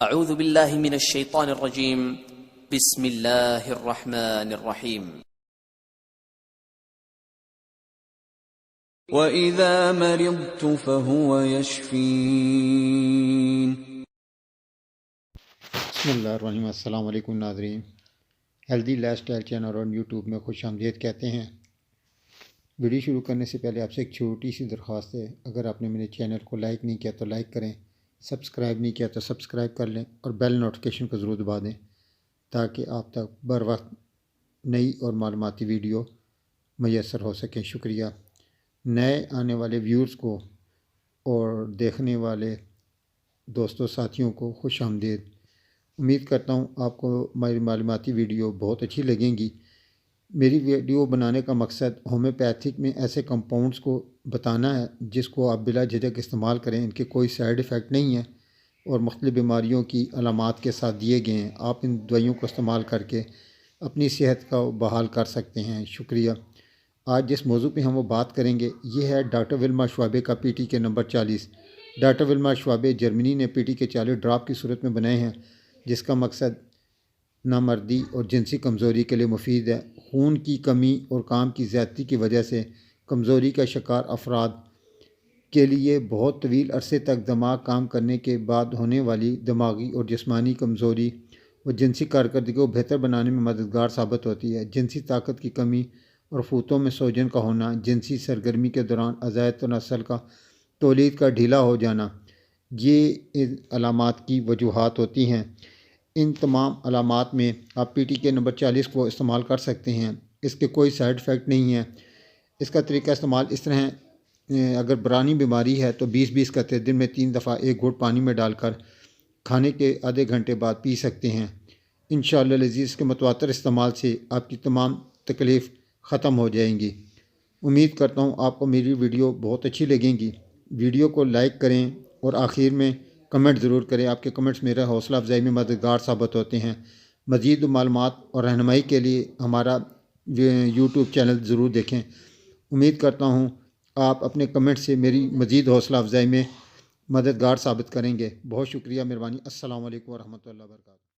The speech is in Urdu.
اعوذ باللہ من الشیطان الرجیم بسم اللہ الرحمن الرحیم وَإِذَا مَرِضْتُ فَهُوَ يَشْفِينِ۔ بسم اللہ الرحمن الرحیم۔ السلام علیکم ناظرین، ہیلدی لائف سٹائل چینل اور یوٹیوب میں خوش آمدید کہتے ہیں۔ ویڈیو شروع کرنے سے پہلے آپ سے ایک چھوٹی سی درخواست ہے، اگر آپ نے میرے چینل کو لائک نہیں کیا تو لائک کریں، سبسکرائب نہیں کیا تو سبسکرائب کر لیں اور بیل نوٹیفیکیشن کو ضرور دبا دیں تاکہ آپ تک بر وقت نئی اور معلوماتی ویڈیو میسر ہو سکیں۔ شکریہ۔ نئے آنے والے ویورز کو اور دیکھنے والے دوستوں ساتھیوں کو خوش آمدید۔ امید کرتا ہوں آپ کو ہماری معلوماتی ویڈیو بہت اچھی لگیں گی۔ میری ویڈیو بنانے کا مقصد ہومیوپیتھک میں ایسے کمپاؤنڈز کو بتانا ہے جس کو آپ بلا جھجک استعمال کریں، ان کے کوئی سائیڈ ایفیکٹ نہیں ہے اور مختلف بیماریوں کی علامات کے ساتھ دیے گئے ہیں۔ آپ ان دوائیوں کو استعمال کر کے اپنی صحت کا بحال کر سکتے ہیں۔ شکریہ۔ آج جس موضوع پہ ہم وہ بات کریں گے یہ ہے ڈاکٹر ولما شوابے کا پی ٹی کے نمبر 40۔ ڈاکٹر ولما شوابے جرمنی نے پی ٹی کے 40 ڈراپ کی صورت میں بنائے ہیں جس کا مقصد نامردی اور جنسی کمزوری کے لیے مفید ہے۔ خون کی کمی اور کام کی زیادتی کی وجہ سے کمزوری کا شکار افراد کے لیے بہت طویل عرصے تک دماغ کام کرنے کے بعد ہونے والی دماغی اور جسمانی کمزوری و جنسی کارکردگی کو بہتر بنانے میں مددگار ثابت ہوتی ہے۔ جنسی طاقت کی کمی اور فوتوں میں سوجن کا ہونا، جنسی سرگرمی کے دوران اعضائے تناسل کا تولید کا ڈھیلا ہو جانا، یہ علامات کی وجوہات ہوتی ہیں۔ ان تمام علامات میں آپ پی ٹی کے نمبر 40 کو استعمال کر سکتے ہیں۔ اس کے کوئی سائیڈ ایفیکٹ نہیں ہے۔ اس کا طریقہ استعمال اس طرح ہے، اگر برانی بیماری ہے تو 20-20 قطرے دن میں 3 دفعہ 1 گھونٹ پانی میں ڈال کر کھانے کے آدھے گھنٹے بعد پی سکتے ہیں۔ انشاءاللہ العزیز کے متواتر استعمال سے آپ کی تمام تکلیف ختم ہو جائیں گی۔ امید کرتا ہوں آپ کو میری ویڈیو بہت اچھی لگیں گی۔ ویڈیو کو لائک کریں اور آخر میں کمنٹ ضرور کریں۔ آپ کے کمنٹس میرا حوصلہ افزائی میں مددگار ثابت ہوتے ہیں۔ مزید معلومات اور رہنمائی کے لیے ہمارا یوٹیوب چینل ضرور دیکھیں۔ امید کرتا ہوں آپ اپنے کمنٹ سے میری مزید حوصلہ افزائی میں مددگار ثابت کریں گے۔ بہت شکریہ، مہربانی۔ السلام علیکم ورحمۃ اللہ وبرکاتہ۔